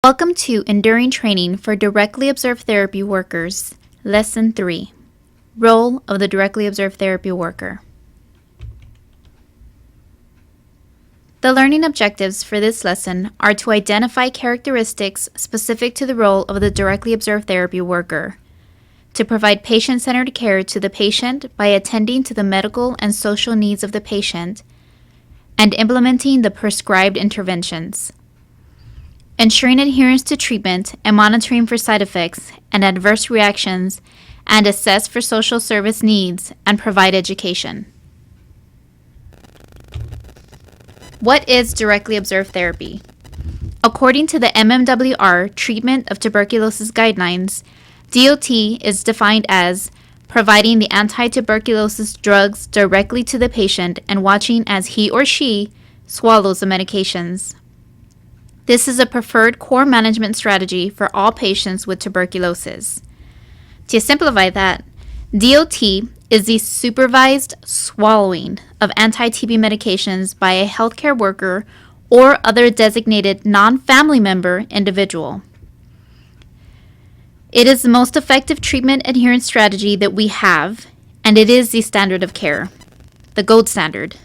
Welcome to Enduring Training for Directly Observed Therapy Workers, Lesson 3, Role of the Directly Observed Therapy Worker. The learning objectives for this lesson are to identify characteristics specific to the role of the Directly Observed Therapy Worker, to provide patient-centered care to the patient by attending to the medical and social needs of the patient, and implementing the prescribed interventions. Ensuring adherence to treatment and monitoring for side effects and adverse reactions, and assess for social service needs and provide education. What is directly observed therapy? According to the MMWR Treatment of Tuberculosis Guidelines, DOT is defined as providing the anti-tuberculosis drugs directly to the patient and watching as he or she swallows the medications. This is a preferred core management strategy for all patients with tuberculosis. To simplify that, DOT is the supervised swallowing of anti-TB medications by a healthcare worker or other designated non-family member individual. It is the most effective treatment adherence strategy that we have, and it is the standard of care, the gold standard.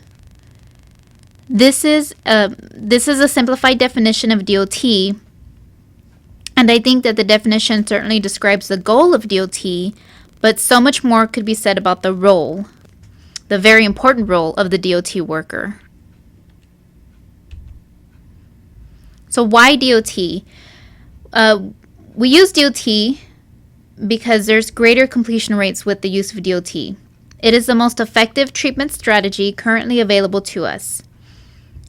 This is a simplified definition of DOT, and I think that the definition certainly describes the goal of DOT, but so much more could be said about the role, the very important role of the DOT worker. So why DOT? We use DOT because there's greater completion rates with the use of DOT. It is the most effective treatment strategy currently available to us.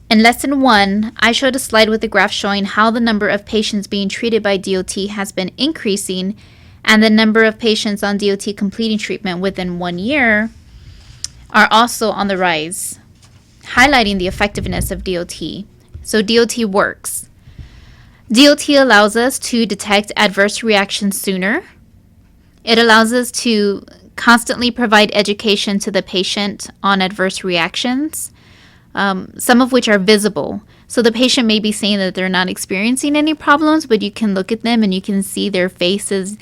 In Lesson 1, I showed a slide with a graph showing how the number of patients being treated by DOT has been increasing and the number of patients on DOT completing treatment within 1 year are also on the rise, highlighting the effectiveness of DOT. So DOT works. DOT allows us to detect adverse reactions sooner. It allows us to constantly provide education to the patient on adverse reactions, some of which are visible. So the patient may be saying that they're not experiencing any problems, but you can look at them and you can see their faces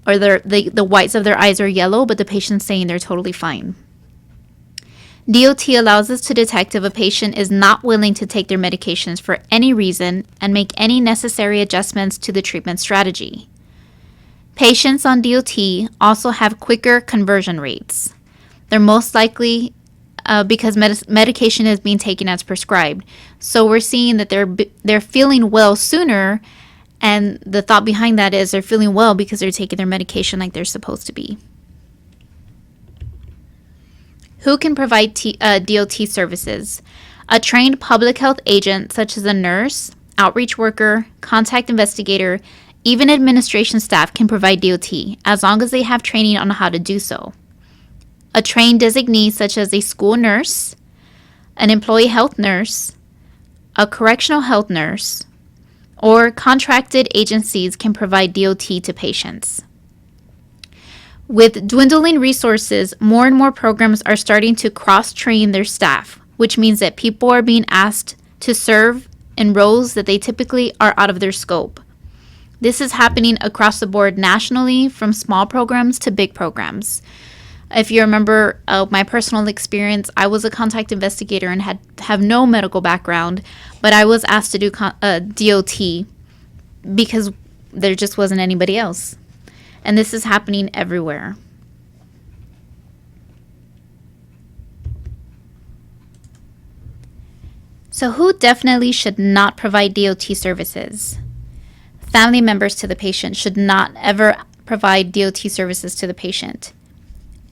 or the whites of their eyes are yellow, but the patient's saying they're totally fine. DOT allows us to detect if a patient is not willing to take their medications for any reason and make any necessary adjustments to the treatment strategy. Patients on DOT also have quicker conversion rates. They're most likely because medication is being taken as prescribed. So we're seeing that they're feeling well sooner, and the thought behind that is they're feeling well because they're taking their medication like they're supposed to be. Who can provide DOT services? A trained public health agent such as a nurse, outreach worker, contact investigator, even administration staff can provide DOT as long as they have training on how to do so. A trained designee such as a school nurse, an employee health nurse, a correctional health nurse, or contracted agencies can provide DOT to patients. With dwindling resources, more and more programs are starting to cross-train their staff, which means that people are being asked to serve in roles that they typically are out of their scope. This is happening across the board nationally, from small programs to big programs. If you remember my personal experience, I was a contact investigator and have no medical background, but I was asked to do DOT because there just wasn't anybody else. And this is happening everywhere. So who definitely should not provide DOT services? Family members to the patient should not ever provide DOT services to the patient.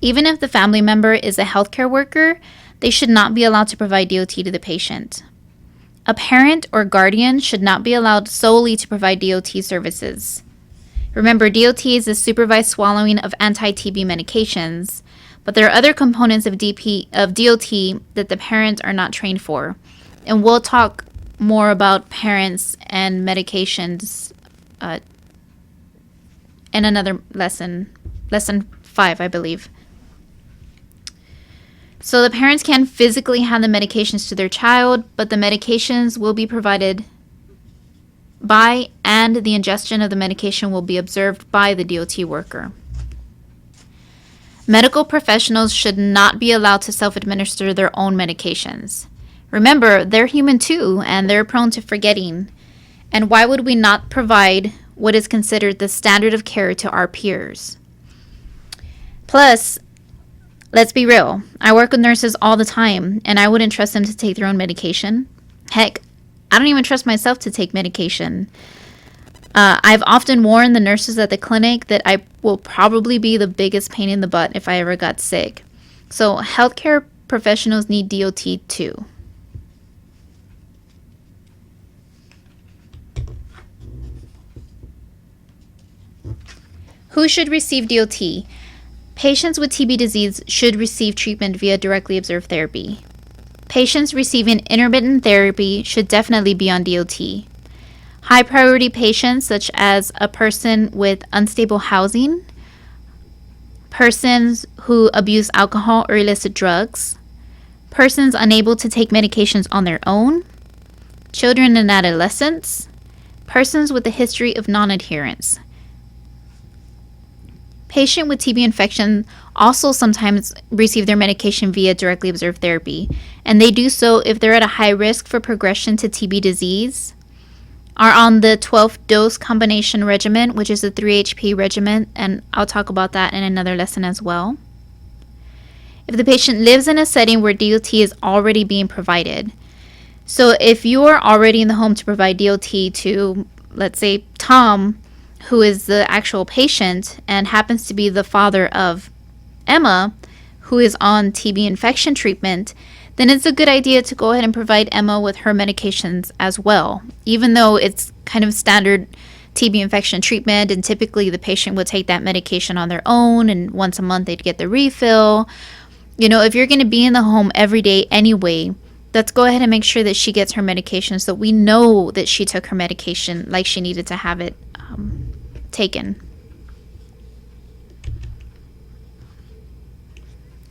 Even if the family member is a healthcare worker, they should not be allowed to provide DOT to the patient. A parent or guardian should not be allowed solely to provide DOT services. Remember, DOT is the supervised swallowing of anti-TB medications, but there are other components of DOT that the parents are not trained for. And we'll talk more about parents and medications in another lesson, lesson 5, I believe. So the parents can physically hand the medications to their child, but the medications will be provided by and the ingestion of the medication will be observed by the DOT worker. Medical professionals should not be allowed to self-administer their own medications. Remember, they're human too, and they're prone to forgetting. And why would we not provide what is considered the standard of care to our peers? Plus, let's be real. I work with nurses all the time, and I wouldn't trust them to take their own medication. Heck, I don't even trust myself to take medication. I've often warned the nurses at the clinic that I will probably be the biggest pain in the butt if I ever got sick. So healthcare professionals need DOT too. Who should receive DOT? Patients with TB disease should receive treatment via directly observed therapy. Patients receiving intermittent therapy should definitely be on DOT. High priority patients, such as a person with unstable housing, persons who abuse alcohol or illicit drugs, persons unable to take medications on their own, children and adolescents, persons with a history of non-adherence. Patients with TB infection also sometimes receive their medication via directly observed therapy, and they do so if they're at a high risk for progression to TB disease, are on the 12th dose combination regimen, which is the 3-HP regimen, and I'll talk about that in another lesson as well. If the patient lives in a setting where DOT is already being provided. So if you are already in the home to provide DOT to, let's say, Tom, who is the actual patient and happens to be the father of Emma, who is on TB infection treatment, then it's a good idea to go ahead and provide Emma with her medications as well, even though it's kind of standard TB infection treatment, and typically the patient would take that medication on their own, and once a month they'd get the refill. You know, if you're going to be in the home every day anyway, let's go ahead and make sure that she gets her medication so we know that she took her medication like she needed to have it taken.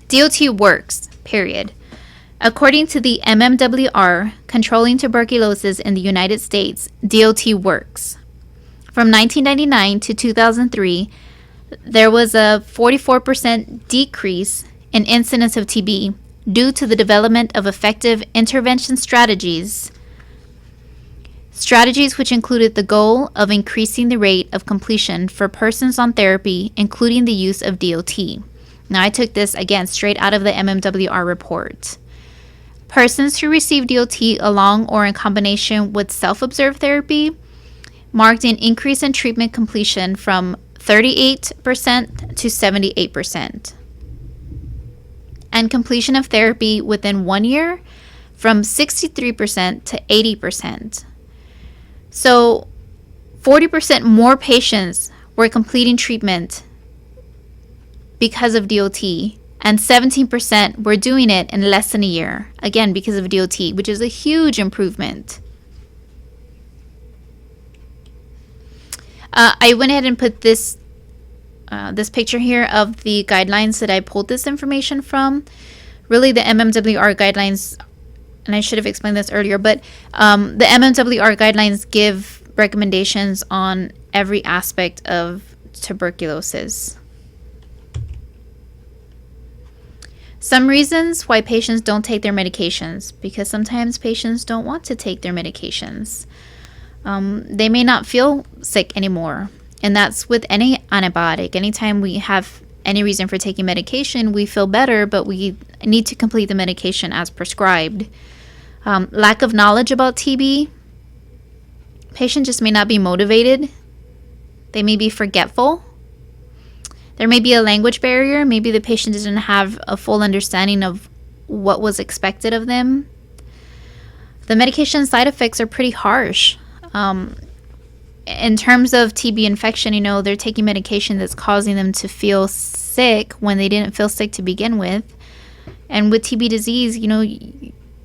DOT works, period. According to the MMWR, Controlling Tuberculosis in the United States, DOT works. From 1999 to 2003, there was a 44% decrease in incidence of TB due to the development of effective intervention strategies which included the goal of increasing the rate of completion for persons on therapy, including the use of DOT. Now, I took this, again, straight out of the MMWR report. Persons who received DOT along or in combination with self-observed therapy marked an increase in treatment completion from 38% to 78%. And completion of therapy within 1 year from 63% to 80%. So 40% more patients were completing treatment because of DOT, and 17% were doing it in less than a year, again because of DOT, which is a huge improvement. I went ahead and put this picture here of the guidelines that I pulled this information from. Really, the MMWR guidelines, and I should have explained this earlier, but the MMWR guidelines give recommendations on every aspect of tuberculosis. Some reasons why patients don't take their medications, because sometimes patients don't want to take their medications. They may not feel sick anymore, and that's with any antibiotic. Anytime we have any reason for taking medication, we feel better, but we need to complete the medication as prescribed. Lack of knowledge about TB. Patients just may not be motivated. They may be forgetful. There may be a language barrier. Maybe the patient doesn't have a full understanding of what was expected of them. The medication side effects are pretty harsh. In terms of TB infection, they're taking medication that's causing them to feel sick when they didn't feel sick to begin with. And with TB disease,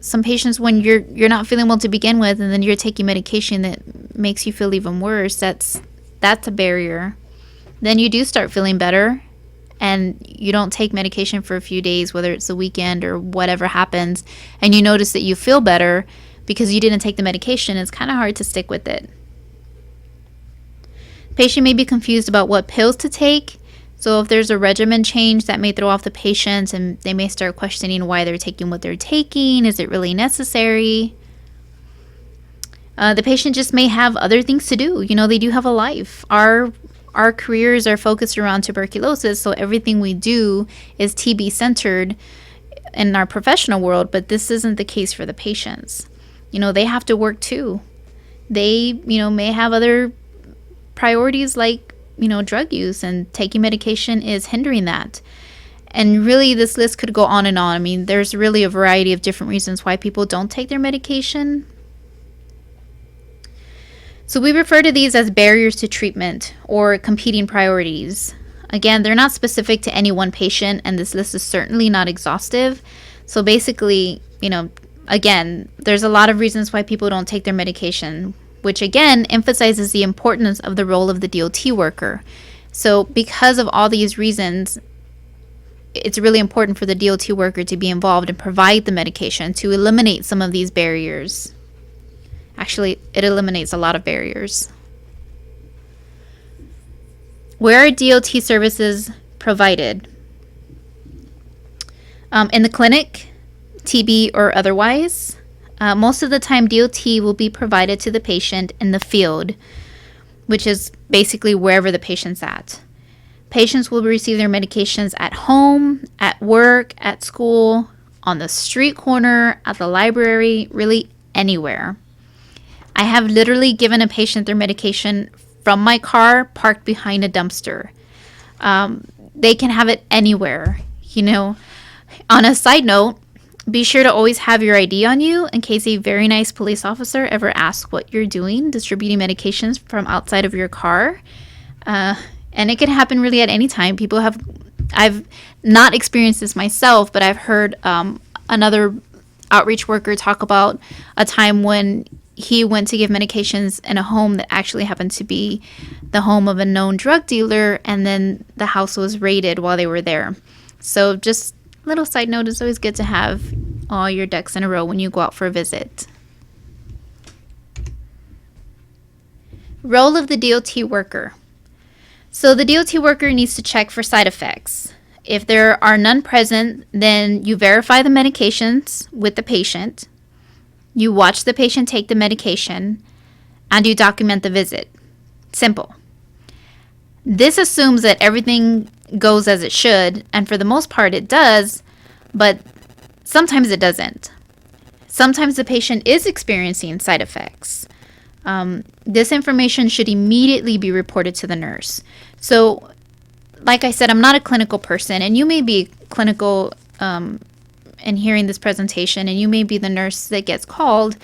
some patients, when you're not feeling well to begin with, and then you're taking medication that makes you feel even worse, that's a barrier. Then you do start feeling better, and you don't take medication for a few days, whether it's the weekend or whatever happens, and you notice that you feel better because you didn't take the medication. It's kind of hard to stick with it. Patient may be confused about what pills to take. So if there's a regimen change, that may throw off the patient and they may start questioning why they're taking what they're taking. Is it really necessary? The patient just may have other things to do. They do have a life. Our careers are focused around tuberculosis, so everything we do is TB centered in our professional world, but this isn't the case for the patients. They have to work too. They, may have other priorities like, drug use, and taking medication is hindering that. And really, this list could go on and on. I mean, there's really a variety of different reasons why people don't take their medication. So we refer to these as barriers to treatment or competing priorities. Again, they're not specific to any one patient, and this list is certainly not exhaustive. So basically, again, there's a lot of reasons why people don't take their medication, which again emphasizes the importance of the role of the DOT worker. So because of all these reasons, it's really important for the DOT worker to be involved and provide the medication to eliminate some of these barriers. Actually, it eliminates a lot of barriers. Where are DOT services provided? In the clinic, TB or otherwise. Most of the time, DOT will be provided to the patient in the field, which is basically wherever the patient's at. Patients will receive their medications at home, at work, at school, on the street corner, at the library, really anywhere. I have literally given a patient their medication from my car parked behind a dumpster. They can have it anywhere, On a side note, be sure to always have your ID on you in case a very nice police officer ever asks what you're doing, distributing medications from outside of your car. And it can happen really at any time. I've not experienced this myself, but I've heard another outreach worker talk about a time when he went to give medications in a home that actually happened to be the home of a known drug dealer, and then the house was raided while they were there. So just a little side note, it's always good to have all your ducks in a row when you go out for a visit. Role of the DOT worker. So the DOT worker needs to check for side effects. If there are none present, then you verify the medications with the patient. You watch the patient take the medication, and you document the visit. Simple. This assumes that everything goes as it should, and for the most part it does, but sometimes it doesn't. Sometimes the patient is experiencing side effects. This information should immediately be reported to the nurse. So, like I said, I'm not a clinical person, and you may be clinical and hearing this presentation, and you may be the nurse that gets called,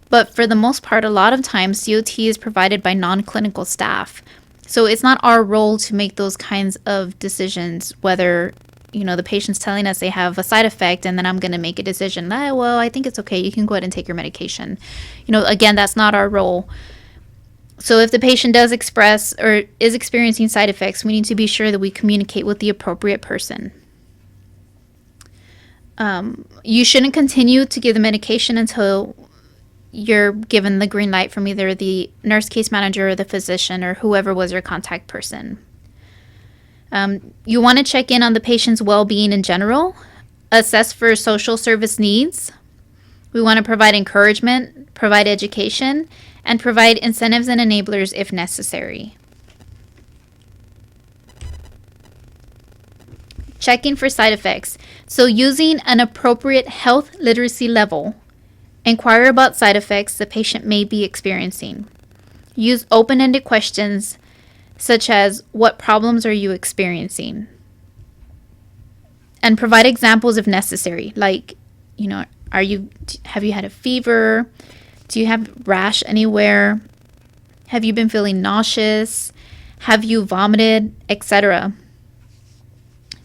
but for the most part, a lot of times DOT is provided by non-clinical staff. So it's not our role to make those kinds of decisions, whether, the patient's telling us they have a side effect, and then I'm going to make a decision, well, I think it's okay, you can go ahead and take your medication. Again, that's not our role. So if the patient does express or is experiencing side effects, we need to be sure that we communicate with the appropriate person. You shouldn't continue to give the medication until you're given the green light from either the nurse case manager or the physician or whoever was your contact person. You want to check in on the patient's well-being in general, assess for social service needs. We want to provide encouragement, provide education, and provide incentives and enablers if necessary. Checking for side effects. So using an appropriate health literacy level, inquire about side effects the patient may be experiencing. Use open-ended questions such as, what problems are you experiencing? And provide examples if necessary, like, have you had a fever? Do you have rash anywhere? Have you been feeling nauseous? Have you vomited, etc.?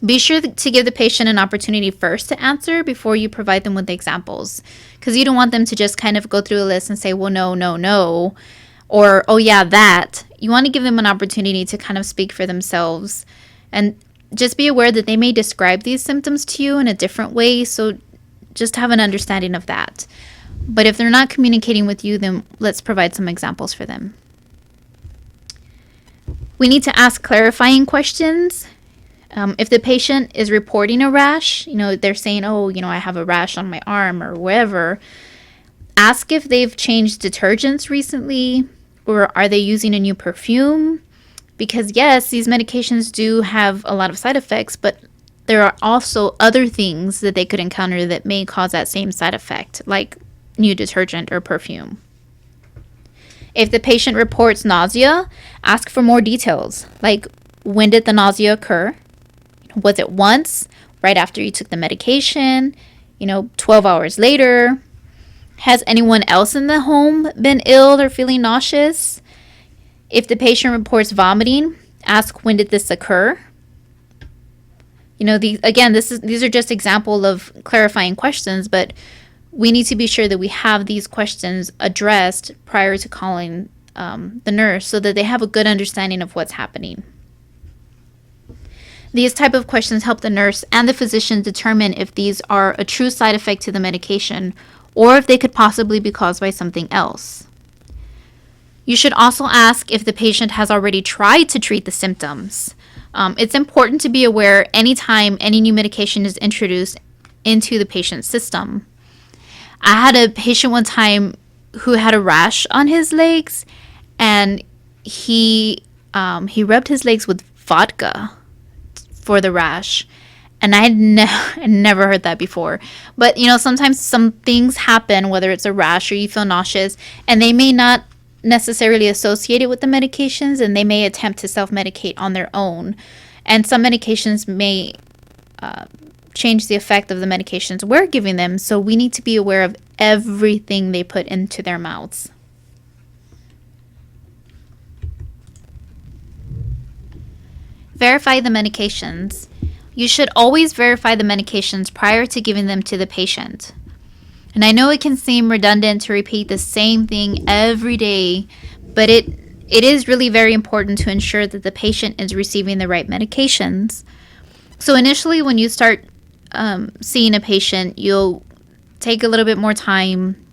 Be sure to give the patient an opportunity first to answer before you provide them with examples, because you don't want them to just kind of go through a list and say, well, no, or, oh yeah, that. You want to give them an opportunity to kind of speak for themselves, and just be aware that they may describe these symptoms to you in a different way, so just have an understanding of that. But if they're not communicating with you, then let's provide some examples for them. We need to ask clarifying questions. If the patient is reporting a rash, they're saying, oh, I have a rash on my arm or wherever, ask if they've changed detergents recently or are they using a new perfume? Because yes, these medications do have a lot of side effects, but there are also other things that they could encounter that may cause that same side effect, like new detergent or perfume. If the patient reports nausea, ask for more details, like when did the nausea occur? Was it once, right after you took the medication, 12 hours later? Has anyone else in the home been ill or feeling nauseous? If the patient reports vomiting, ask when did this occur? These are just examples of clarifying questions, but we need to be sure that we have these questions addressed prior to calling the nurse so that they have a good understanding of what's happening. These type of questions help the nurse and the physician determine if these are a true side effect to the medication or if they could possibly be caused by something else. You should also ask if the patient has already tried to treat the symptoms. It's important to be aware anytime any new medication is introduced into the patient's system. I had a patient one time who had a rash on his legs, and he rubbed his legs with vodka for the rash. And I never heard that before. But, sometimes some things happen, whether it's a rash or you feel nauseous, and they may not necessarily associate it with the medications, and they may attempt to self-medicate on their own. And some medications may change the effect of the medications we're giving them, so we need to be aware of everything they put into their mouths. Verify the medications. You should always verify the medications prior to giving them to the patient. And I know it can seem redundant to repeat the same thing every day, but it is really very important to ensure that the patient is receiving the right medications. So initially, when you start seeing a patient, you'll take a little bit more time,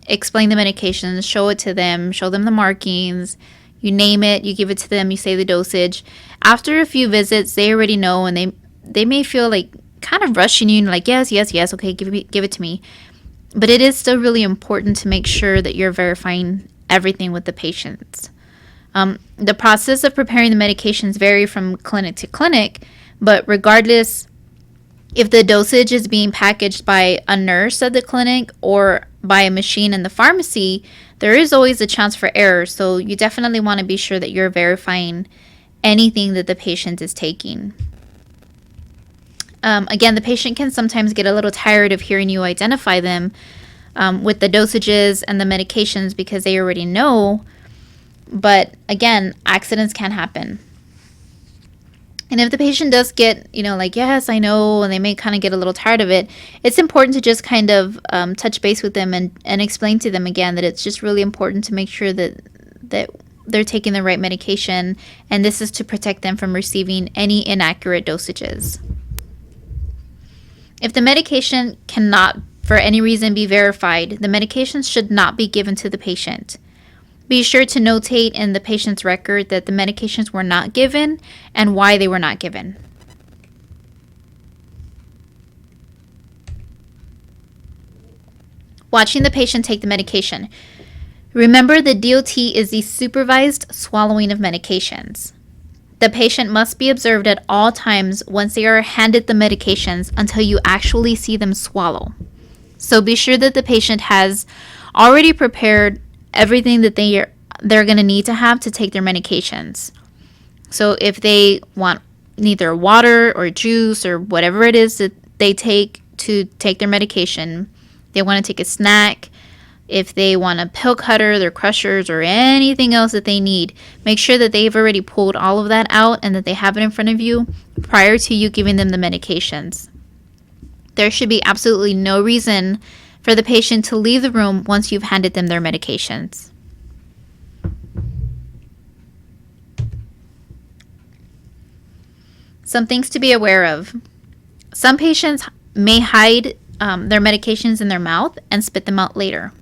explain the medications, show it to them, show them the markings, you name it, you give it to them, you say the dosage. After a few visits, they already know, and they may feel like kind of rushing you, and like, yes, okay, give it to me. But it is still really important to make sure that you're verifying everything with the patients. The process of preparing the medications vary from clinic to clinic, but regardless, if the dosage is being packaged by a nurse at the clinic or by a machine in the pharmacy, there is always a chance for error. So you definitely want to be sure that you're verifying anything that the patient is taking. Again, the patient can sometimes get a little tired of hearing you identify them with the dosages and the medications because they already know. But again, accidents can happen. And if the patient does get, like, yes, I know, and they may kind of get a little tired of it, it's important to just kind of touch base with them and explain to them again that it's just really important to make sure that they're taking the right medication, and this is to protect them from receiving any inaccurate dosages. If the medication cannot, for any reason, be verified, the medications should not be given to the patient. Be sure to notate in the patient's record that the medications were not given and why they were not given. Watching the patient take the medication. Remember, the DOT is the supervised swallowing of medications. The patient must be observed at all times once they are handed the medications until you actually see them swallow. So be sure that the patient has already prepared everything that they're going to need to have to take their medications. So if they want neither water or juice or whatever it is that they take to take their medication, they want to take a snack, if they want a pill cutter, their crushers, or anything else that they need, make sure that they've already pulled all of that out and that they have it in front of you prior to you giving them the medications. There should be absolutely no reason for the patient to leave the room once you've handed them their medications. Some things to be aware of. Some patients may hide their medications in their mouth and spit them out later.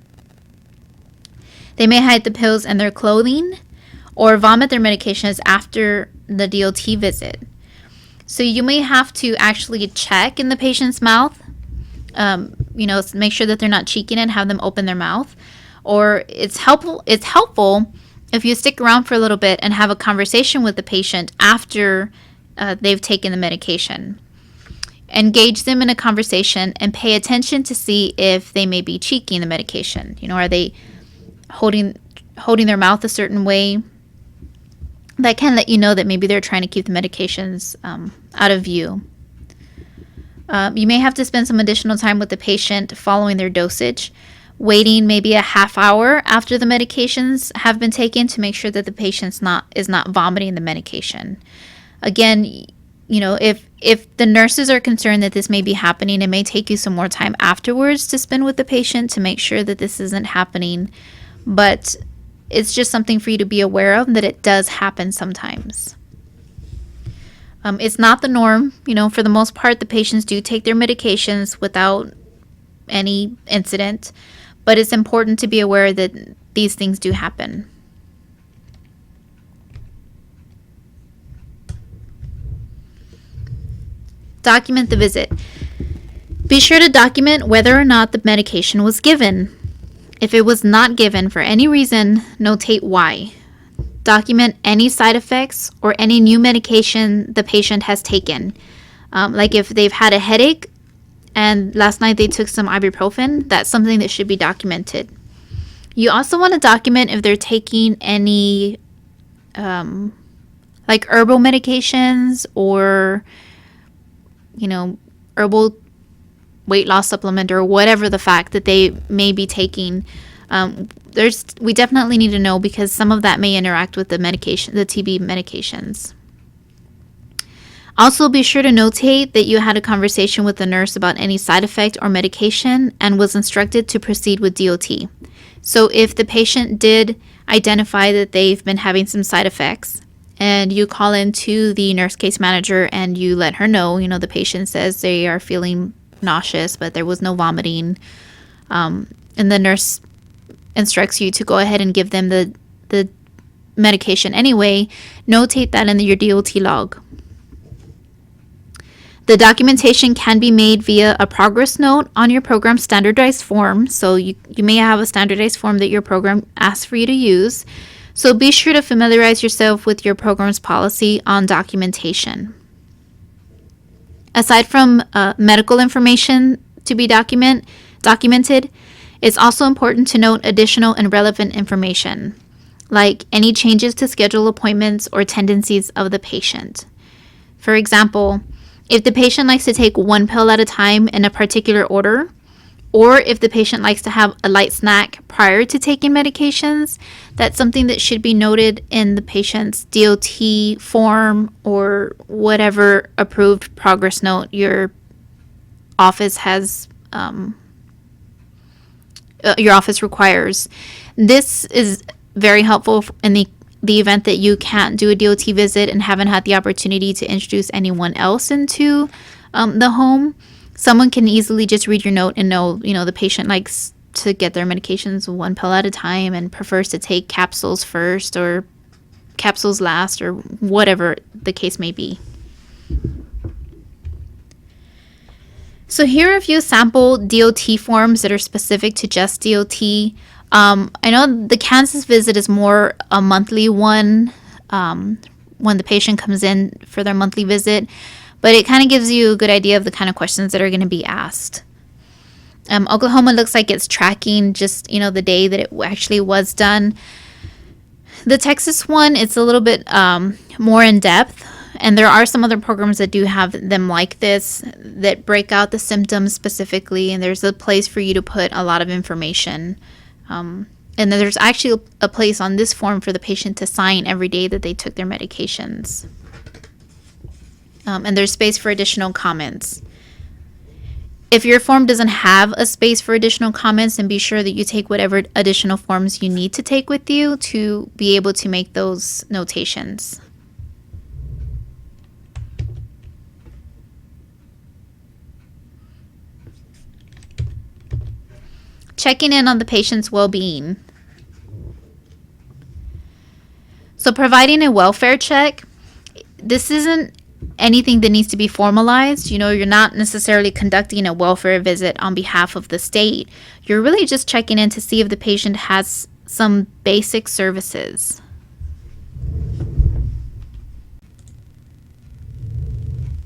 They may hide the pills in their clothing, or vomit their medications after the DOT visit. So you may have to actually check in the patient's mouth, make sure that they're not cheeking it, have them open their mouth. Or it's helpful if you stick around for a little bit and have a conversation with the patient after they've taken the medication. Engage them in a conversation and pay attention to see if they may be cheeking the medication. Are they holding their mouth a certain way? That can let you know that maybe they're trying to keep the medications out of view. You may have to spend some additional time with the patient following their dosage, waiting maybe a half hour after the medications have been taken to make sure that the patient is not vomiting the medication. Again, if the nurses are concerned that this may be happening, it may take you some more time afterwards to spend with the patient to make sure that this isn't happening. But it's just something for you to be aware of, that it does happen sometimes. It's not the norm. For the most part, the patients do take their medications without any incident. But it's important to be aware that these things do happen. Document the visit. Be sure to document whether or not the medication was given. If it was not given for any reason, notate why. Document any side effects or any new medication the patient has taken. Like if they've had a headache and last night they took some ibuprofen, that's something that should be documented. You also want to document if they're taking any like herbal medications or herbal weight loss supplement or whatever the fact that they may be taking. We definitely need to know, because some of that may interact with the TB medications. Also, be sure to notate that you had a conversation with the nurse about any side effect or medication and was instructed to proceed with DOT. So if the patient did identify that they've been having some side effects, and you call into the nurse case manager and you let her know, the patient says they are feeling nauseous, but there was no vomiting, and the nurse instructs you to go ahead and give them the medication anyway, notate that in your DOT log. The documentation can be made via a progress note on your program standardized form. So you may have a standardized form that your program asks for you to use. So be sure to familiarize yourself with your program's policy on documentation. Aside from medical information to be documented, it's also important to note additional and relevant information, like any changes to schedule appointments or tendencies of the patient. For example, if the patient likes to take one pill at a time in a particular order, or if the patient likes to have a light snack prior to taking medications, that's something that should be noted in the patient's DOT form or whatever approved progress note your office has, your office requires. This is very helpful in the event that you can't do a DOT visit and haven't had the opportunity to introduce anyone else into the home. Someone can easily just read your note and know, the patient likes to get their medications one pill at a time and prefers to take capsules first or capsules last or whatever the case may be. So here are a few sample DOT forms that are specific to just DOT. I know the Kansas visit is more a monthly one when the patient comes in for their monthly visit, but it kind of gives you a good idea of the kind of questions that are going to be asked. Oklahoma looks like it's tracking just, the day that it actually was done. The Texas one, it's a little bit more in depth, and there are some other programs that do have them like this that break out the symptoms specifically, and there's a place for you to put a lot of information. And then there's actually a place on this form for the patient to sign every day that they took their medications. And there's space for additional comments. If your form doesn't have a space for additional comments, then be sure that you take whatever additional forms you need to take with you to be able to make those notations. Checking in on the patient's well-being. So providing a welfare check, this isn't anything that needs to be formalized. You're not necessarily conducting a welfare visit on behalf of the state. You're really just checking in to see if the patient has some basic services.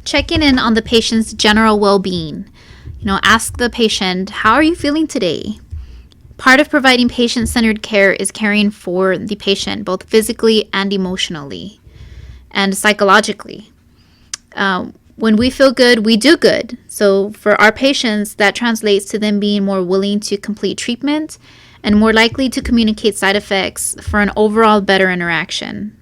Checking in on the patient's general well-being. Ask the patient, how are you feeling today? Part of providing patient-centered care is caring for the patient, both physically and emotionally and psychologically. When we feel good, we do good. So for our patients, that translates to them being more willing to complete treatment and more likely to communicate side effects for an overall better interaction.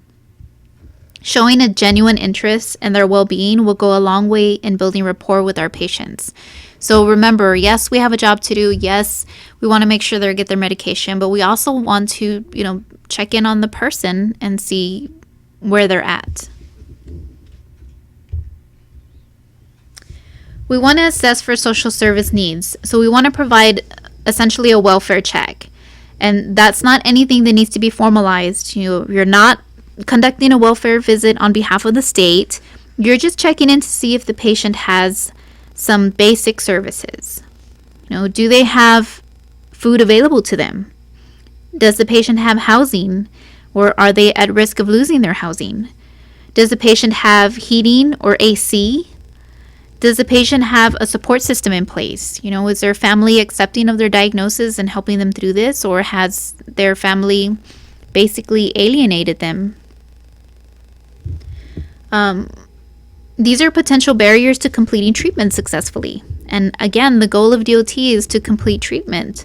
Showing a genuine interest in their well-being will go a long way in building rapport with our patients. So remember, yes, we have a job to do. Yes, we want to make sure they get their medication, but we also want to, check in on the person and see where they're at. We want to assess for social service needs. So we want to provide essentially a welfare check. And that's not anything that needs to be formalized. You're not conducting a welfare visit on behalf of the state. You're just checking in to see if the patient has some basic services. Do they have food available to them? Does the patient have housing, or are they at risk of losing their housing? Does the patient have heating or AC? Does the patient have a support system in place? Is their family accepting of their diagnosis and helping them through this, or has their family basically alienated them? These are potential barriers to completing treatment successfully. And again, the goal of DOT is to complete treatment.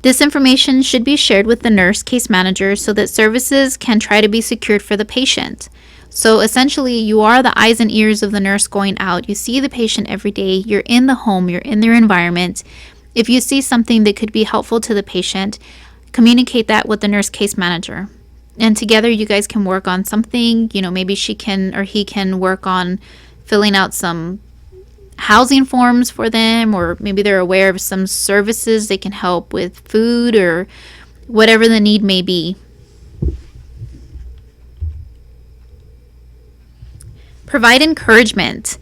This information should be shared with the nurse case manager so that services can try to be secured for the patient. So essentially, you are the eyes and ears of the nurse going out. You see the patient every day. You're in the home. You're in their environment. If you see something that could be helpful to the patient, communicate that with the nurse case manager. And together you guys can work on something. Maybe she can or he can work on filling out some housing forms for them, or maybe they're aware of some services they can help with food or whatever the need may be. Provide encouragement.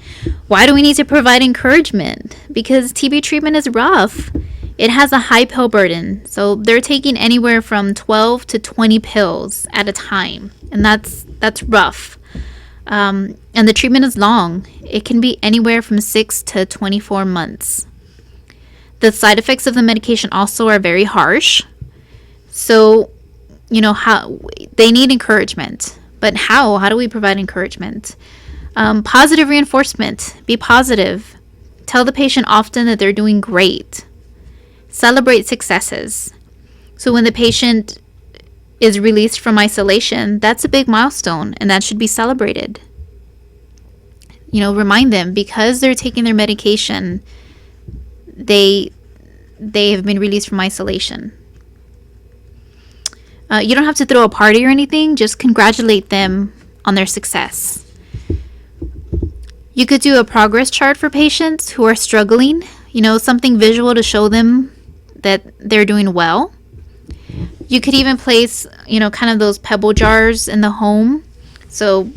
Why do we need to provide encouragement? Because TB treatment is rough. It has a high pill burden. So they're taking anywhere from 12 to 20 pills at a time. And that's rough. And the treatment is long. It can be anywhere from 6 to 24 months. The side effects of the medication also are very harsh. So, how they need encouragement. But how? How do we provide encouragement? Positive reinforcement. Be positive. Tell the patient often that they're doing great. Celebrate successes. So when the patient is released from isolation, that's a big milestone, and that should be celebrated. Remind them, because they're taking their medication, they have been released from isolation. You don't have to throw a party or anything. Just congratulate them on their success. You could do a progress chart for patients who are struggling, something visual to show them that they're doing well. You could even place, kind of those pebble jars in the home. So,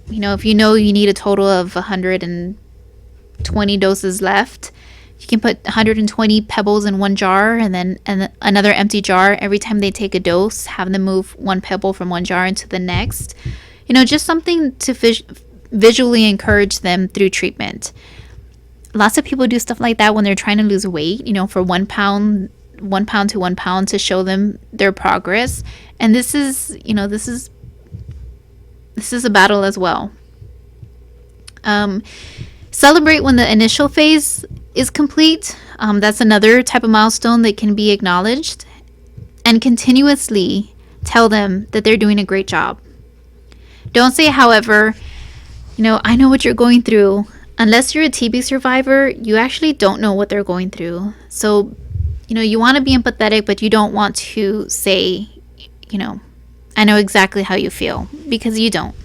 if you need a total of 120 doses left, you can put 120 pebbles in one jar and then another empty jar. Every time they take a dose, have them move one pebble from one jar into the next. Just something to visually encourage them through treatment. Lots of people do stuff like that when they're trying to lose weight, for 1 pound to 1 pound to show them their progress. And this is a battle as well. Celebrate when the initial phase is complete. That's another type of milestone that can be acknowledged. And continuously tell them that they're doing a great job. Don't say, however, I know what you're going through. Unless you're a TB survivor, you actually don't know what they're going through. So, you want to be empathetic, but you don't want to say, I know exactly how you feel, because you don't.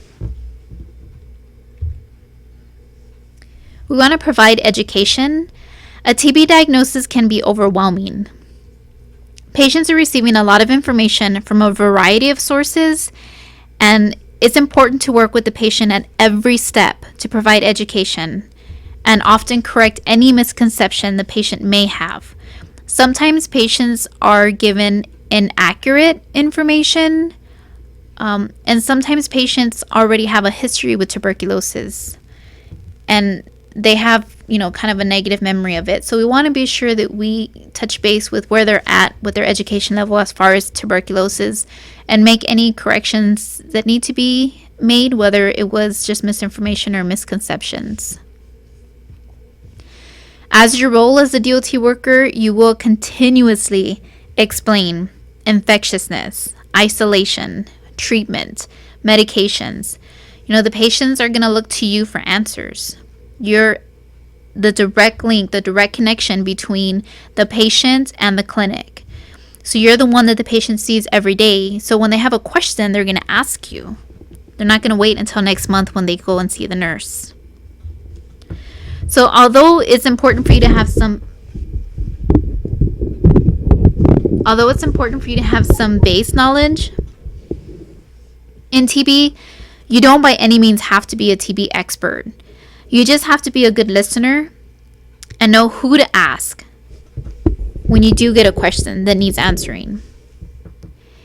We want to provide education. A TB diagnosis can be overwhelming. Patients are receiving a lot of information from a variety of sources, And it's important to work with the patient at every step to provide education and often correct any misconception the patient may have. Sometimes patients are given inaccurate information, and sometimes patients already have a history with tuberculosis and they have, kind of a negative memory of it. So we want to be sure that we touch base with where they're at with their education level as far as tuberculosis and make any corrections that need to be made, whether it was just misinformation or misconceptions. As your role as a DOT worker, you will continuously explain infectiousness, isolation, treatment, medications. The patients are going to look to you for answers. You're the direct link, the direct connection between the patient and the clinic. So you're the one that the patient sees every day. So when they have a question, they're going to ask you. They're not going to wait until next month when they go and see the nurse. So although it's important for you to have some base knowledge in TB, you don't by any means have to be a TB expert. You just have to be a good listener and know who to ask when you do get a question that needs answering.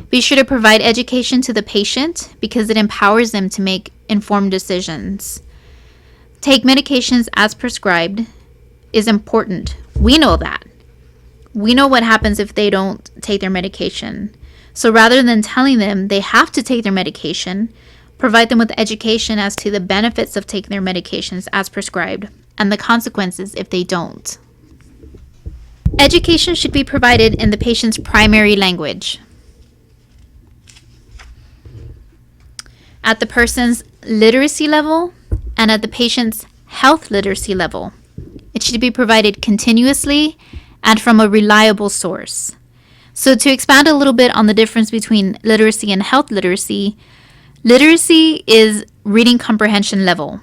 Be sure to provide education to the patient because it empowers them to make informed decisions. Take medications as prescribed is important. We know that. We know what happens if they don't take their medication. So rather than telling them they have to take their medication, provide them with education as to the benefits of taking their medications as prescribed and the consequences if they don't. Education should be provided in the patient's primary language. At the person's literacy level and at the patient's health literacy level. It should be provided continuously and from a reliable source. So to expand a little bit on the difference between literacy and health literacy, literacy is reading comprehension level.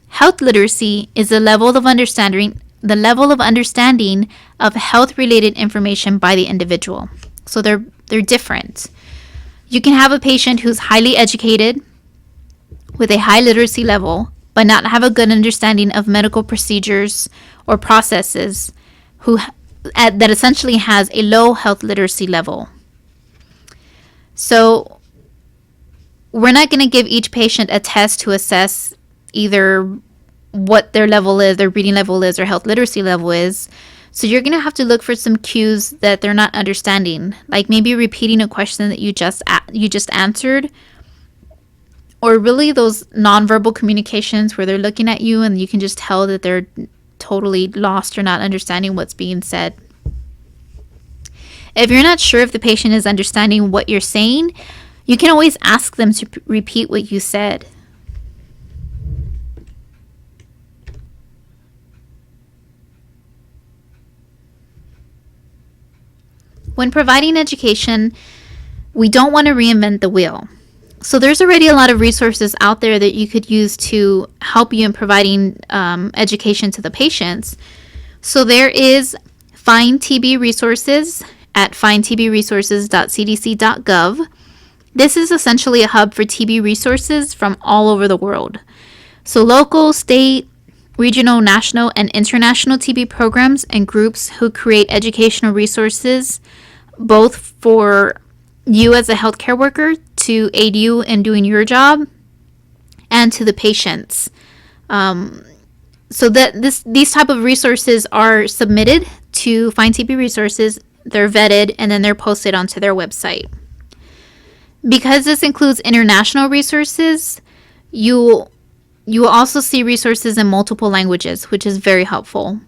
Health literacy is the level of understanding of health-related information by the individual. So they're different. You can have a patient who's highly educated with a high literacy level, but not have a good understanding of medical procedures or processes that essentially has a low health literacy level. So we're not going to give each patient a test to assess either what their level is, their reading level is, or health literacy level is. So you're going to have to look for some cues that they're not understanding, like maybe repeating a question that you just answered, or really those nonverbal communications where they're looking at you and you can just tell that they're totally lost or not understanding what's being said. If you're not sure if the patient is understanding what you're saying, you can always ask them to repeat what you said. When providing education, we don't want to reinvent the wheel. So there's already a lot of resources out there that you could use to help you in providing education to the patients. So there is Find TB Resources at findtbresources.cdc.gov. This is essentially a hub for TB resources from all over the world. So local, state, regional, national, and international TB programs and groups who create educational resources both for you as a healthcare worker to aid you in doing your job and to the patients. So that these type of resources are submitted to Find TB Resources, they're vetted, and then they're posted onto their website. Because this includes international resources, you will also see resources in multiple languages, which is very helpful.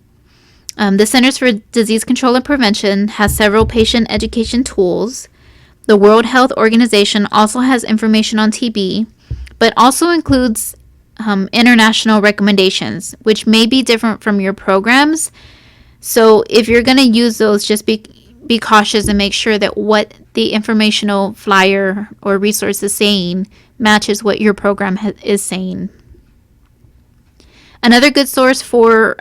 The Centers for Disease Control and Prevention has several patient education tools. The World Health Organization also has information on TB, but also includes international recommendations, which may be different from your programs. So if you're going to use those, just be cautious and make sure that what the informational flyer or resource is saying matches what your program is saying. Another good source for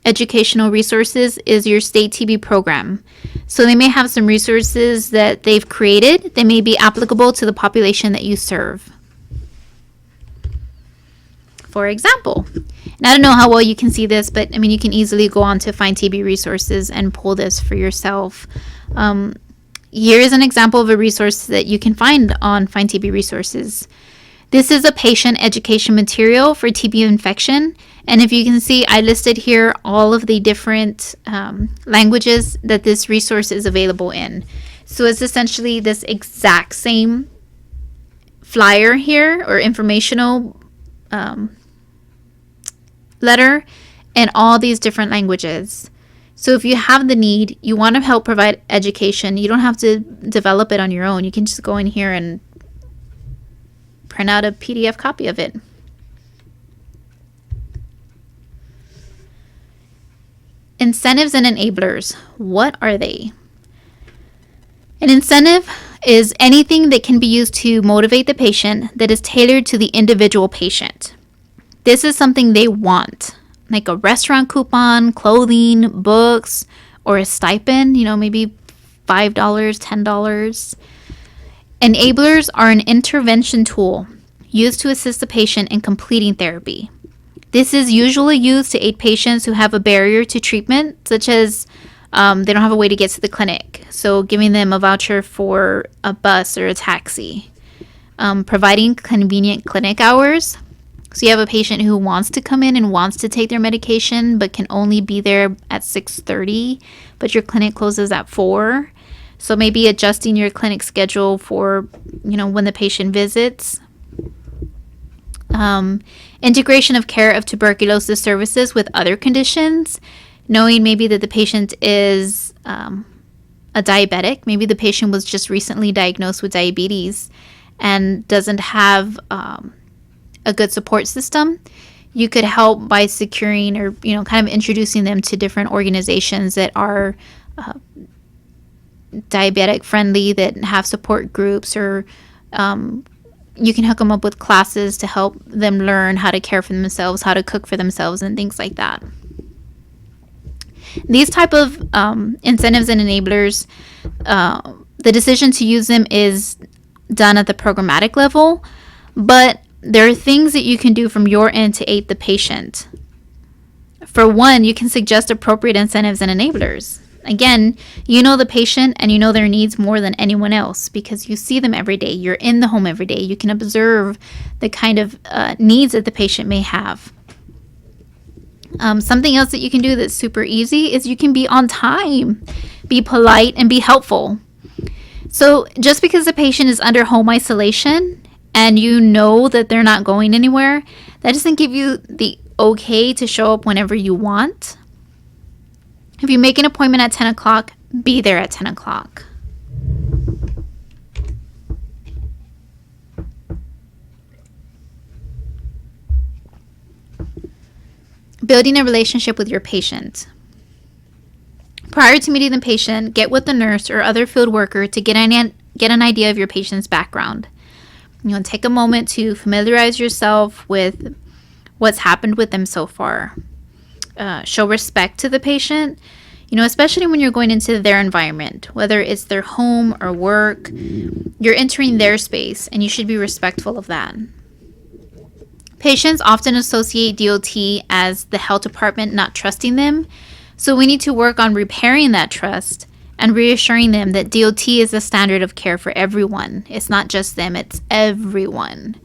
educational resources is your state TB program. So they may have some resources that they've created that may be applicable to the population that you serve. For example, and I don't know how well you can see this, but I mean, you can easily go on to Find TB Resources and pull this for yourself. Here is an example of a resource that you can find on Find TB Resources. This is a patient education material for TB infection. And if you can see, I listed here all of the different languages that this resource is available in. So it's essentially this exact same flyer here, or informational letter, in all these different languages. So if you have the need, you want to help provide education, you don't have to develop it on your own. You can just go in here and print out a PDF copy of it. Incentives and enablers. What are they? An incentive is anything that can be used to motivate the patient that is tailored to the individual patient. This is something they want, like a restaurant coupon, clothing, books, or a stipend, maybe $5, $10. Enablers are an intervention tool used to assist the patient in completing therapy. This is usually used to aid patients who have a barrier to treatment, such as they don't have a way to get to the clinic, so giving them a voucher for a bus or a taxi. Providing convenient clinic hours. So you have a patient who wants to come in and wants to take their medication, but can only be there at 6:30, but your clinic closes at 4. So maybe adjusting your clinic schedule for, when the patient visits. Integration of care of tuberculosis services with other conditions, knowing maybe that the patient is a diabetic. Maybe the patient was just recently diagnosed with diabetes and doesn't have a good support system. You could help by securing or, kind of introducing them to different organizations that are diabetic friendly, that have support groups, or you can hook them up with classes to help them learn how to care for themselves, how to cook for themselves, and things like that. These type of incentives and enablers, the decision to use them is done at the programmatic level, but there are things that you can do from your end to aid the patient. For one, you can suggest appropriate incentives and enablers. Again, you know the patient and you know their needs more than anyone else because you see them every day. You're in the home every day. You can observe the kind of needs that the patient may have. Something else that you can do that's super easy is you can be on time, be polite, and be helpful. So just because the patient is under home isolation and you know that they're not going anywhere, that doesn't give you the okay to show up whenever you want. If you make an appointment at 10 o'clock, be there at 10 o'clock. Building a relationship with your patient. Prior to meeting the patient, get with the nurse or other field worker to get an idea of your patient's background. Take a moment to familiarize yourself with what's happened with them so far. Show respect to the patient, especially when you're going into their environment, whether it's their home or work. You're entering their space, and you should be respectful of that. Patients often associate DOT as the health department not trusting them, so we need to work on repairing that trust and reassuring them that DOT is the standard of care for everyone. It's not just them, it's everyone.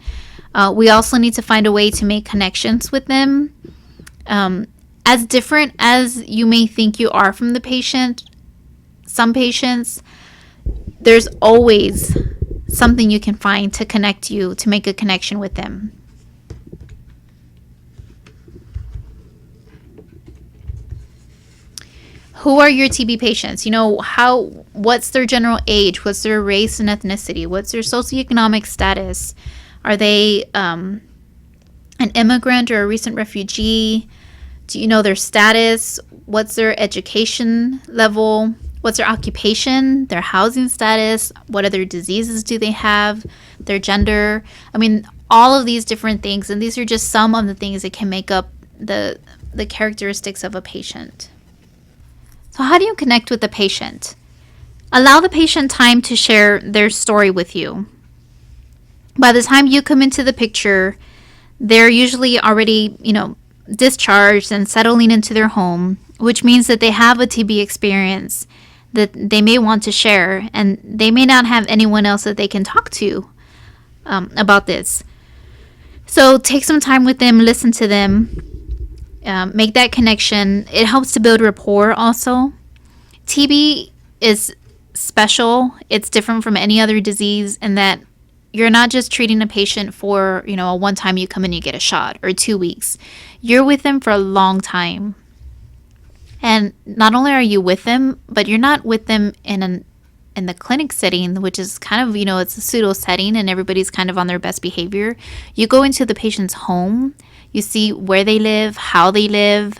We also need to find a way to make connections with them. As different as you may think you are from the patient, some patients, there's always something you can find to connect you, to make a connection with them. Who are your TB patients? What's their general age? What's their race and ethnicity? What's their socioeconomic status? Are they an immigrant or a recent refugee? Do you know their status? What's their education level? What's their occupation? Their housing status? What other diseases do they have? Their gender? All of these different things. And these are just some of the things that can make up the the characteristics of a patient. So how do you connect with the patient? Allow the patient time to share their story with you. By the time you come into the picture, they're usually already, discharged and settling into their home, which means that they have a TB experience that they may want to share, and they may not have anyone else that they can talk to about this. So take some time with them, listen to them, make that connection. It helps to build rapport also. TB is special. It's different from any other disease in that you're not just treating a patient for, a one time you come in and you get a shot or 2 weeks. You're with them for a long time. And not only are you with them, but you're not with them in the clinic setting, which is kind of, it's a pseudo setting and everybody's kind of on their best behavior. You go into the patient's home, you see where they live, how they live.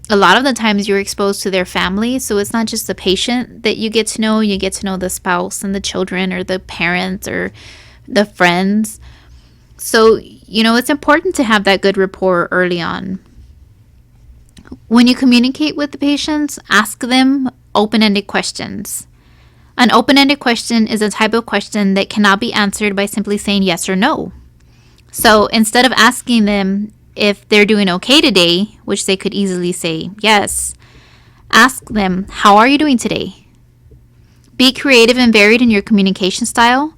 A lot of the times you're exposed to their family, so it's not just the patient that you get to know the spouse and the children or the parents or the friends. So, it's important to have that good rapport early on. When you communicate with the patients, ask them open-ended questions. An open-ended question is a type of question that cannot be answered by simply saying yes or no. So instead of asking them if they're doing okay today, which they could easily say yes, ask them, how are you doing today? Be creative and varied in your communication style.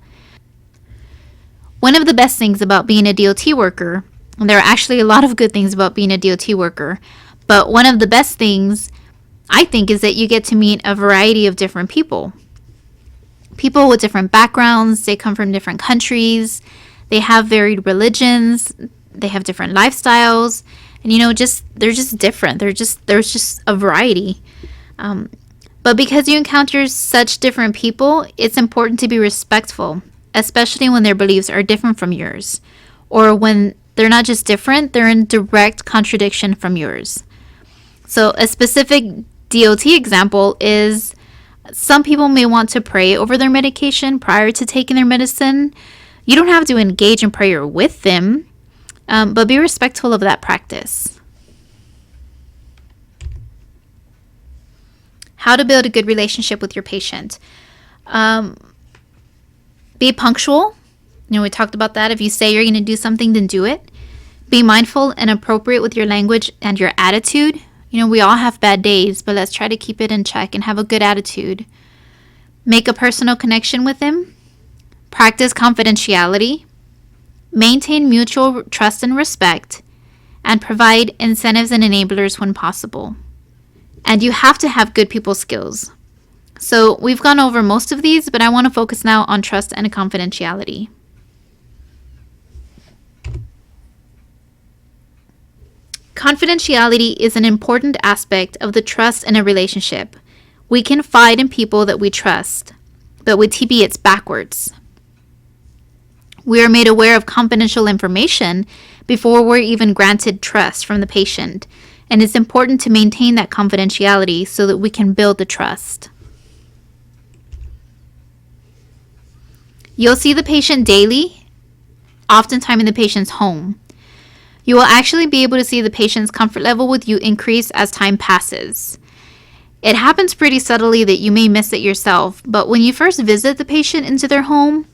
One of the best things about being a DOT worker, and there are actually a lot of good things about being a DOT worker, but one of the best things I think is that you get to meet a variety of different people. People with different backgrounds, they come from different countries, they have varied religions, they have different lifestyles, and they're just different. There's just a variety. But because you encounter such different people, it's important to be respectful, especially when their beliefs are different from yours, or when they're not just different, they're in direct contradiction from yours. So a specific DOT example is some people may want to pray over their medication prior to taking their medicine. You don't have to engage in prayer with them, but be respectful of that practice. How to build a good relationship with your patient. Be punctual. We talked about that. If you say you're going to do something, then do it. Be mindful and appropriate with your language and your attitude. We all have bad days, but let's try to keep it in check and have a good attitude. Make a personal connection with them. Practice confidentiality. Maintain mutual trust and respect. And provide incentives and enablers when possible. And you have to have good people skills. So we've gone over most of these, but I want to focus now on trust and confidentiality. Confidentiality is an important aspect of the trust in a relationship. We can confide in people that we trust, but with TB it's backwards. We are made aware of confidential information before we're even granted trust from the patient, and it's important to maintain that confidentiality so that we can build the trust. You'll see the patient daily, oftentimes in the patient's home. You will actually be able to see the patient's comfort level with you increase as time passes. It happens pretty subtly that you may miss it yourself, but when you first visit the patient into their home,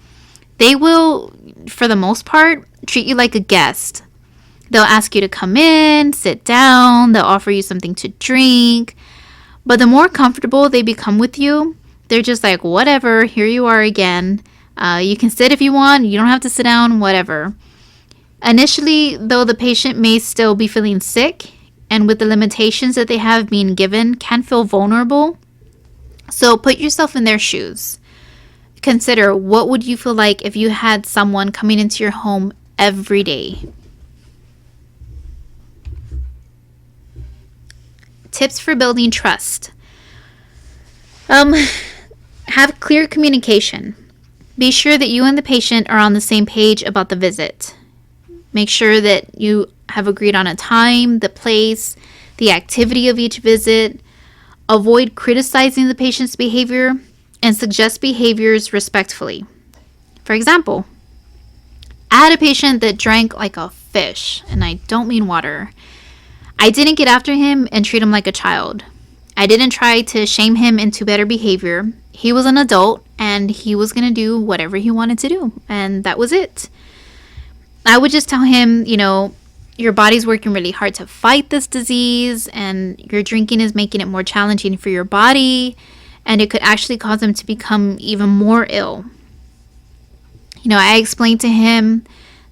they will, for the most part, treat you like a guest. They'll ask you to come in, sit down, they'll offer you something to drink. But the more comfortable they become with you, they're just like, whatever, here you are again. You can sit if you want, you don't have to sit down, whatever. Initially, though, the patient may still be feeling sick, and with the limitations that they have being given, can feel vulnerable. So put yourself in their shoes. Consider, what would you feel like if you had someone coming into your home every day? Tips for building trust. Have clear communication. Be sure that you and the patient are on the same page about the visit. Make sure that you have agreed on a time, the place, the activity of each visit. Avoid criticizing the patient's behavior and suggest behaviors respectfully. For example, I had a patient that drank like a fish, and I don't mean water. I didn't get after him and treat him like a child. I didn't try to shame him into better behavior. He was an adult and he was going to do whatever he wanted to do. And that was it. I would just tell him, your body's working really hard to fight this disease and your drinking is making it more challenging for your body. And it could actually cause him to become even more ill. I explained to him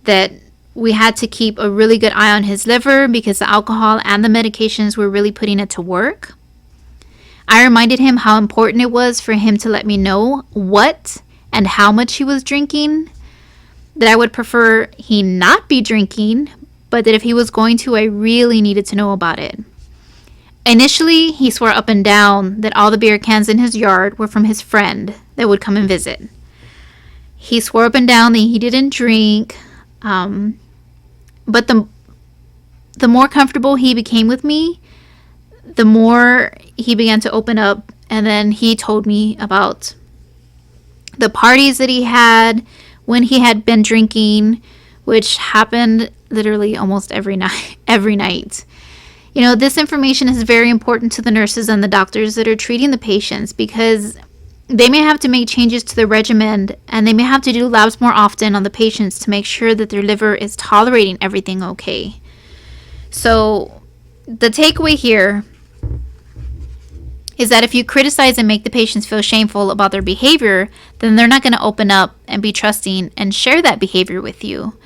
that we had to keep a really good eye on his liver because the alcohol and the medications were really putting it to work. I reminded him how important it was for him to let me know what and how much he was drinking, that I would prefer he not be drinking, but that if he was going to, I really needed to know about it. Initially, he swore up and down that all the beer cans in his yard were from his friend that would come and visit. He swore up and down that he didn't drink, but the more comfortable he became with me, the more he began to open up, and then he told me about the parties that he had when he had been drinking, which happened literally almost every night. This information is very important to the nurses and the doctors that are treating the patients because they may have to make changes to the regimen and they may have to do labs more often on the patients to make sure that their liver is tolerating everything okay. So the takeaway here is that if you criticize and make the patients feel shameful about their behavior, then they're not going to open up and be trusting and share that behavior with you.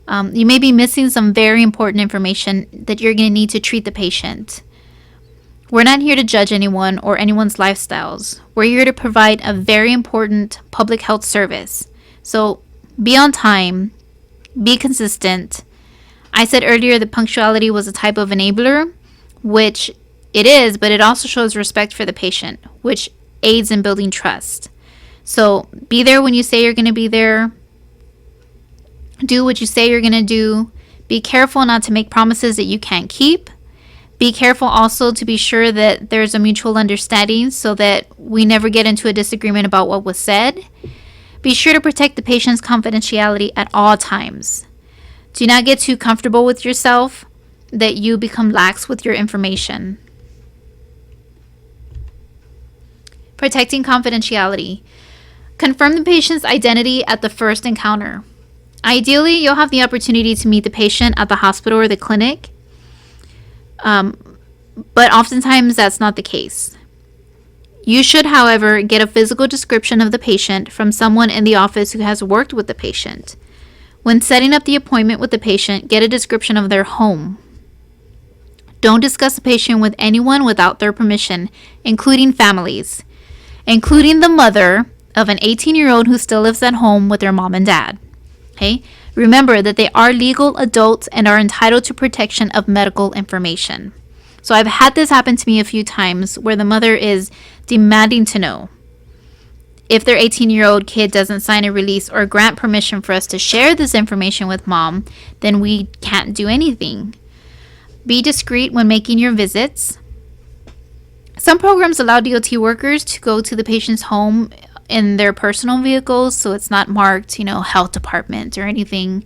You may be missing some very important information that you're going to need to treat the patient. We're not here to judge anyone or anyone's lifestyles. We're here to provide a very important public health service. So be on time, be consistent. I said earlier that punctuality was a type of enabler, which it is, but it also shows respect for the patient, which aids in building trust. So be there when you say you're going to be there. Do what you say you're going to do. Be careful not to make promises that you can't keep. Be careful also to be sure that there's a mutual understanding so that we never get into a disagreement about what was said. Be sure to protect the patient's confidentiality at all times. Do not get too comfortable with yourself that you become lax with your information. Protecting confidentiality. Confirm the patient's identity at the first encounter. Ideally, you'll have the opportunity to meet the patient at the hospital or the clinic, but oftentimes that's not the case. You should, however, get a physical description of the patient from someone in the office who has worked with the patient. When setting up the appointment with the patient, get a description of their home. Don't discuss the patient with anyone without their permission, including families, including the mother of an 18-year-old who still lives at home with their mom and dad. Okay? Remember that they are legal adults and are entitled to protection of medical information. So I've had this happen to me a few times where the mother is demanding to know. If their 18-year-old kid doesn't sign a release or grant permission for us to share this information with mom, then we can't do anything. Be discreet when making your visits. Some programs allow DOT workers to go to the patient's home in their personal vehicles, so it's not marked, health department or anything.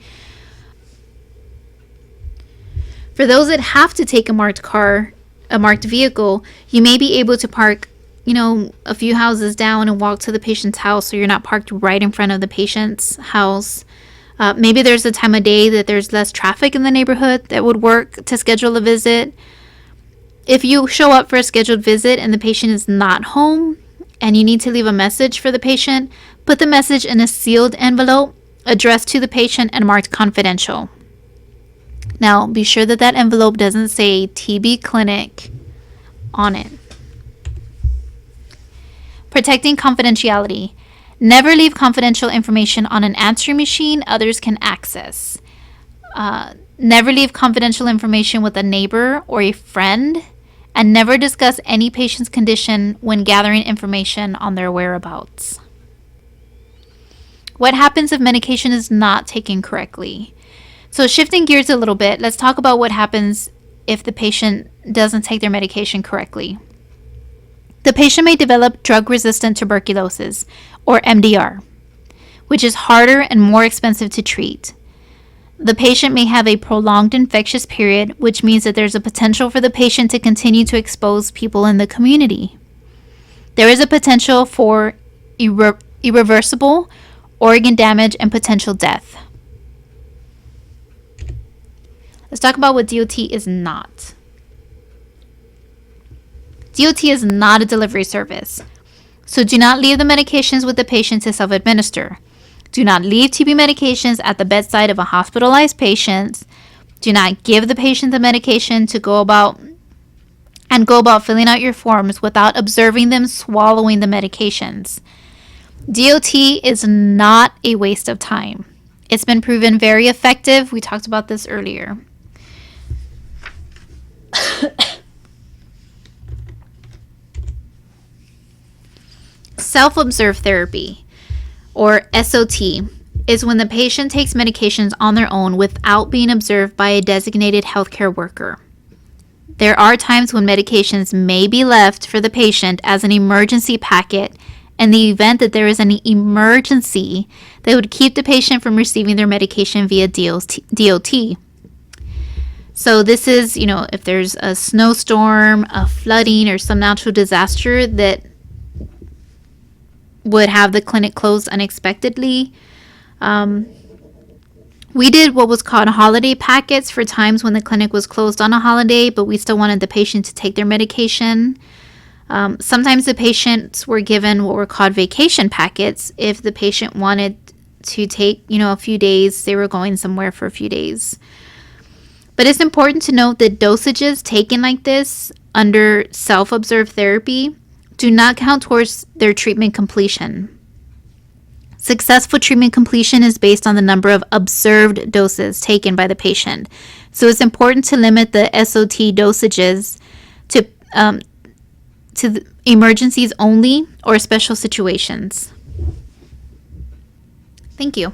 For those that have to take a marked vehicle, you may be able to park, a few houses down and walk to the patient's house so you're not parked right in front of the patient's house. Maybe there's a time of day that there's less traffic in the neighborhood that would work to schedule a visit. If you show up for a scheduled visit and the patient is not home and you need to leave a message for the patient, put the message in a sealed envelope addressed to the patient and marked confidential. Now, be sure that envelope doesn't say TB Clinic on it. Protecting confidentiality. Never leave confidential information on an answering machine others can access. Never leave confidential information with a neighbor or a friend. And never discuss any patient's condition when gathering information on their whereabouts. What happens if medication is not taken correctly? So shifting gears a little bit, let's talk about what happens if the patient doesn't take their medication correctly. The patient may develop drug-resistant tuberculosis, or MDR, which is harder and more expensive to treat. The patient may have a prolonged infectious period, which means that there's a potential for the patient to continue to expose people in the community. There is a potential for irreversible organ damage and potential death. Let's talk about what DOT is not. DOT is not a delivery service. So do not leave the medications with the patient to self-administer. Do not leave TB medications at the bedside of a hospitalized patient. Do not give the patient the medication to go about filling out your forms without observing them swallowing the medications. DOT is not a waste of time. It's been proven very effective. We talked about this earlier. Self-observed therapy, or SOT, is when the patient takes medications on their own without being observed by a designated healthcare worker. There are times when medications may be left for the patient as an emergency packet in the event that there is an emergency that would keep the patient from receiving their medication via DOT. So this is, if there's a snowstorm, a flooding, or some natural disaster that would have the clinic closed unexpectedly. We did what was called holiday packets for times when the clinic was closed on a holiday, but we still wanted the patient to take their medication. Sometimes the patients were given what were called vacation packets if the patient wanted to take, a few days, they were going somewhere for a few days. But it's important to note that dosages taken like this under self-observed therapy do not count towards their treatment completion. Successful treatment completion is based on the number of observed doses taken by the patient. So it's important to limit the SOT dosages to the emergencies only or special situations. Thank you.